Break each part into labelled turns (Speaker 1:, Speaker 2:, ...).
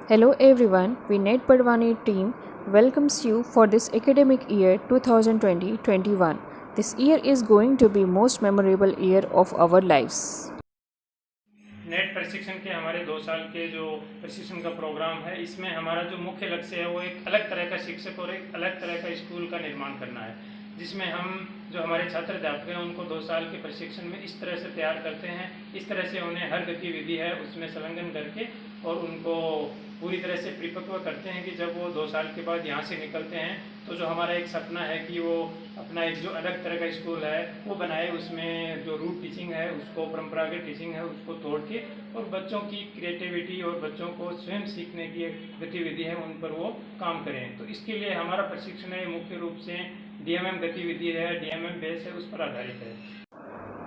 Speaker 1: Hello everyone, we Net Padwani team welcomes you for this academic year 2020-21. This year is going to be most memorable year of our lives.
Speaker 2: Net प्रशिक्षण के हमारे 2 साल के जो प्रशिक्षण का programme है, इसमें हमारा जो मुख्य लक्ष्य है वो एक अलग तरह का शिक्षक और एक अलग तरह का स्कूल का निर्माण करना है, जिसमें हम जो हमारे छात्र अध्यापक हैं उनको 2 साल के प्रशिक्षण में इस तरह से तैयार करते हैं, इस तरह से उन्हें हर गतिविधि है उसमें संलग्न करके और उनको पूरी तरह से परिपक्व करते हैं कि जब वो 2 साल के बाद यहाँ से निकलते हैं तो जो हमारा एक सपना है कि वो अपना एक जो अलग तरह का स्कूल है वो बनाए, उसमें जो रूट टीचिंग है उसको, परंपरागत टीचिंग है उसको तोड़ के और बच्चों की क्रिएटिविटी और बच्चों को स्वयं सीखने की एक गतिविधि है उन पर वो काम करें। तो इसके लिए हमारा प्रशिक्षण है मुख्य रूप से DMM गतिविधि है, DMM बेस है, उस पर आधारित है।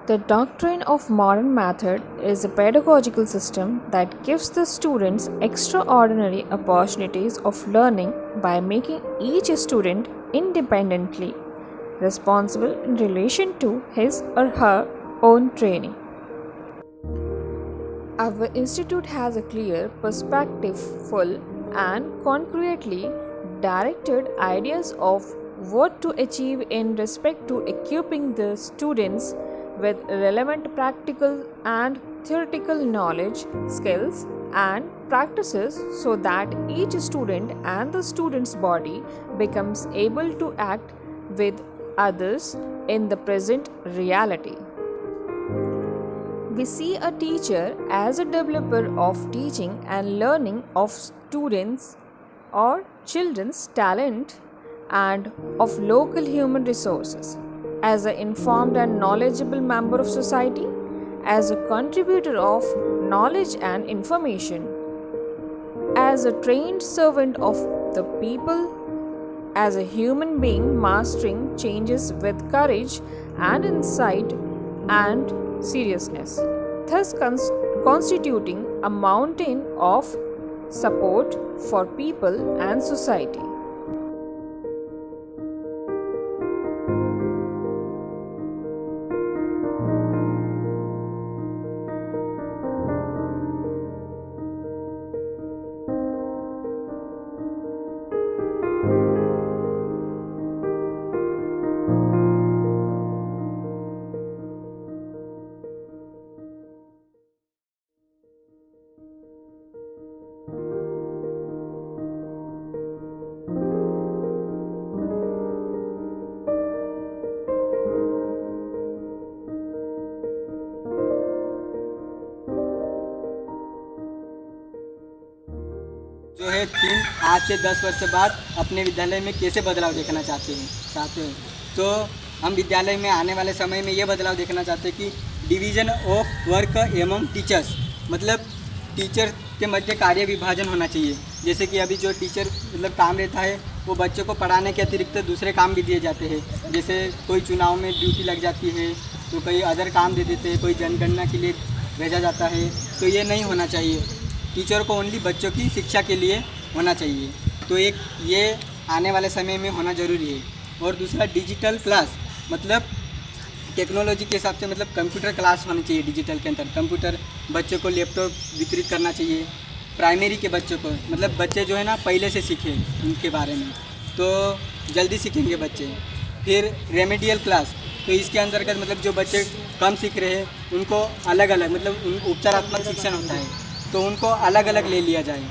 Speaker 1: The doctrine of modern method is a pedagogical system that gives the students extraordinary opportunities of learning by making each student independently responsible in relation to his or her own training. Our institute has a clear, perspectiveful, and concretely directed ideas of what to achieve in respect to equipping the students with relevant practical and theoretical knowledge, skills, and practices so that each student and the student's body becomes able to act with others in the present reality. We see a teacher as a developer of teaching and learning of students or children's talent and of local human resources, as an informed and knowledgeable member of society, as a contributor of knowledge and information, as a trained servant of the people, as a human being mastering changes with courage and insight and seriousness, thus constituting a mountain of support for people and society.
Speaker 3: जो है team आज से 10 वर्ष बाद अपने विद्यालय में कैसे बदलाव देखना चाहते हैं। तो हम विद्यालय में आने वाले समय में ये बदलाव देखना चाहते हैं कि division of work among teachers, मतलब टीचर के मध्य कार्य विभाजन होना चाहिए। जैसे कि अभी जो टीचर मतलब काम रहता है वो बच्चों को पढ़ाने के अतिरिक्त दूसरे काम भी दिए जाते हैं। जैसे कोई चुनाव में ड्यूटी लग जाती है तो कोई अदर काम दे देते हैं, कोई जनगणना के लिए भेजा जाता है। तो ये नहीं होना चाहिए, टीचर को ओनली बच्चों की शिक्षा के लिए होना चाहिए। तो एक ये आने वाले समय में होना ज़रूरी है। और दूसरा डिजिटल क्लास, मतलब टेक्नोलॉजी के हिसाब से मतलब कंप्यूटर क्लास होनी चाहिए। डिजिटल के अंदर कंप्यूटर, बच्चों को लैपटॉप वितरित करना चाहिए। प्राइमरी के बच्चों को, मतलब बच्चे जो है ना पहले से सीखें उनके बारे में, तो जल्दी सीखेंगे बच्चे। फिर रेमेडियल क्लास, तो इसके अंतर्गत मतलब जो बच्चे कम सीख रहे हैं उनको अलग अलग, मतलब उन उपचारात्मक शिक्षण होता है तो उनको अलग अलग ले लिया जाए।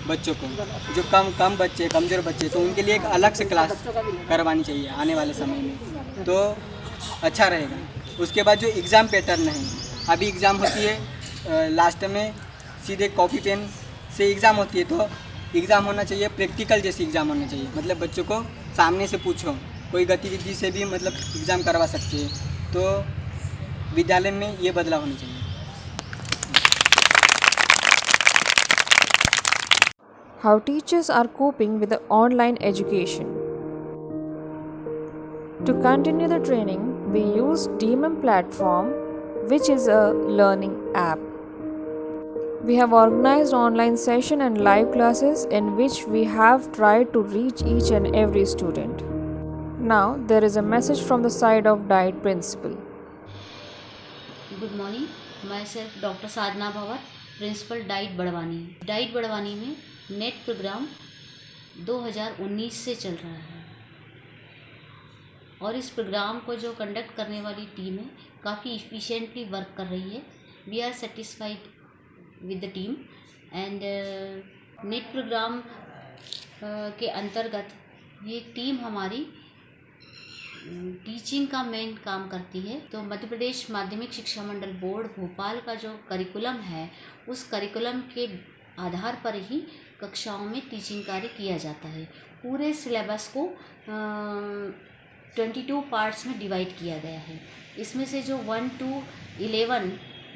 Speaker 3: बच्चों को जो कम बच्चे, कमज़ोर बच्चे, तो उनके लिए एक अलग से क्लास करवानी चाहिए आने वाले समय में, तो अच्छा रहेगा। उसके बाद जो एग्ज़ाम पैटर्न है, अभी एग्ज़ाम होती है लास्ट में सीधे कॉपी पेन से एग्ज़ाम होती है, तो एग्ज़ाम होना चाहिए प्रैक्टिकल जैसी एग्ज़ाम होना चाहिए। मतलब बच्चों को सामने से पूछो, कोई गतिविधि से भी मतलब एग्ज़ाम करवा सकते हैं। तो विद्यालय में ये बदलाव होना चाहिए।
Speaker 1: How teachers are coping with the online education. To continue the training, we use DMM platform, which is a learning app. We have organized online session and live classes in which we have tried to reach each and every student. Now there is a message from the side of Diet Principal.
Speaker 4: Good morning, myself doctor Sadhana Bhavat, principal DIET Barwani. DIET Barwani में net programme 2019 से चल रहा है और इस programme को जो conduct करने वाली टीम है काफ़ी इफ़िशिएंटली वर्क कर रही है। We are satisfied with the team and net program के अंतर्गत ये टीम हमारी टीचिंग का मेन काम करती है। तो मध्य प्रदेश माध्यमिक शिक्षा मंडल बोर्ड भोपाल का जो करिकुलम है उस करिकुलम के आधार पर ही कक्षाओं में टीचिंग कार्य किया जाता है। पूरे सिलेबस को 22 पार्ट्स में डिवाइड किया गया है। इसमें से जो 1 to 11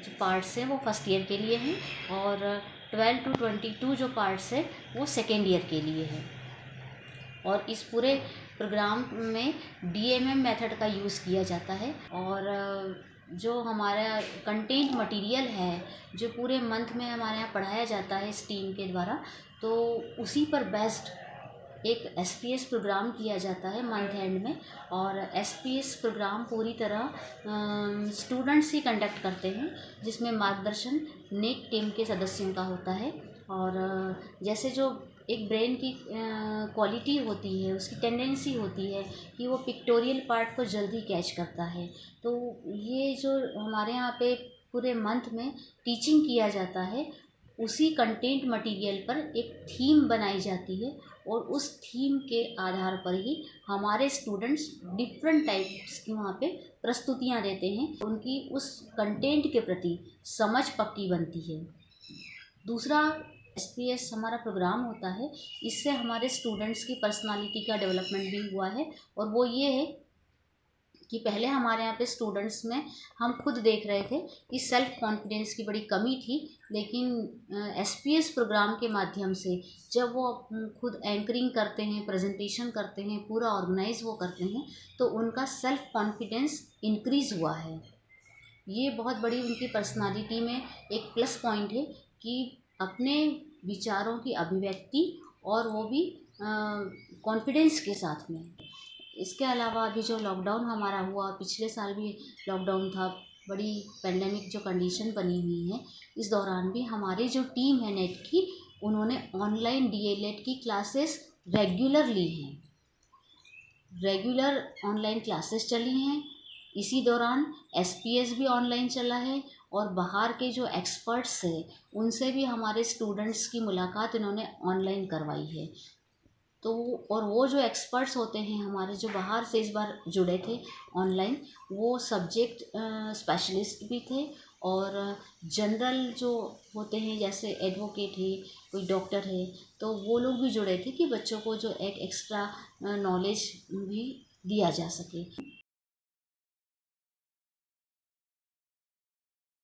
Speaker 4: जो पार्ट्स हैं वो फर्स्ट ईयर के लिए हैं और 12 to 22 जो पार्ट्स है वो सेकेंड ईयर के लिए है। और इस पूरे प्रोग्राम में DMM मेथड का यूज़ किया जाता है और जो हमारा कंटेंट मटेरियल है जो पूरे मंथ में हमारे यहाँ पढ़ाया जाता है इस टीम के द्वारा, तो उसी पर बेस्ड एक SPS प्रोग्राम किया जाता है मंथ एंड में। और SPS प्रोग्राम पूरी तरह स्टूडेंट्स ही कंडक्ट करते हैं जिसमें मार्गदर्शन नेट टीम के सदस्यों का होता है। और जैसे जो एक ब्रेन की क्वालिटी होती है, उसकी टेंडेंसी होती है कि वो पिक्टोरियल पार्ट को जल्दी कैच करता है। तो ये जो हमारे यहाँ पे पूरे मंथ में टीचिंग किया जाता है उसी कंटेंट मटेरियल पर एक थीम बनाई जाती है और उस थीम के आधार पर ही हमारे स्टूडेंट्स डिफरेंट टाइप्स की वहाँ पे प्रस्तुतियाँ देते हैं। उनकी उस कंटेंट के प्रति समझ पक्की बनती है। दूसरा SPS हमारा प्रोग्राम होता है, इससे हमारे स्टूडेंट्स की पर्सनालिटी का डेवलपमेंट भी हुआ है। और वो ये है कि पहले हमारे यहाँ पे स्टूडेंट्स में हम खुद देख रहे थे कि सेल्फ कॉन्फिडेंस की बड़ी कमी थी, लेकिन SPS प्रोग्राम के माध्यम से जब वो खुद एंकरिंग करते हैं, प्रेजेंटेशन करते हैं, पूरा ऑर्गेनाइज वो करते हैं, तो उनका सेल्फ कॉन्फिडेंस इंक्रीज़ हुआ है। ये बहुत बड़ी उनकी पर्सनालिटी में एक प्लस पॉइंट है कि अपने विचारों की अभिव्यक्ति और वो भी कॉन्फिडेंस के साथ में। इसके अलावा अभी जो लॉकडाउन हमारा हुआ, पिछले साल भी लॉकडाउन था, बड़ी पेंडेमिक जो कंडीशन बनी हुई है, इस दौरान भी हमारी जो टीम है नेट की, उन्होंने ऑनलाइन DLED की क्लासेस रेगुलर ली हैं। रेगुलर ऑनलाइन क्लासेस चली हैं। इसी दौरान SPS भी ऑनलाइन चला है और बाहर के जो एक्सपर्ट्स हैं उनसे भी हमारे स्टूडेंट्स की मुलाकात इन्होंने ऑनलाइन करवाई है। तो और वो जो एक्सपर्ट्स होते हैं हमारे जो बाहर से इस बार जुड़े थे ऑनलाइन, वो सब्जेक्ट स्पेशलिस्ट भी थे और जनरल जो होते हैं जैसे एडवोकेट है, कोई डॉक्टर है, तो वो लोग भी जुड़े थे कि बच्चों को जो एक एक्स्ट्रा नॉलेज भी दिया जा सके।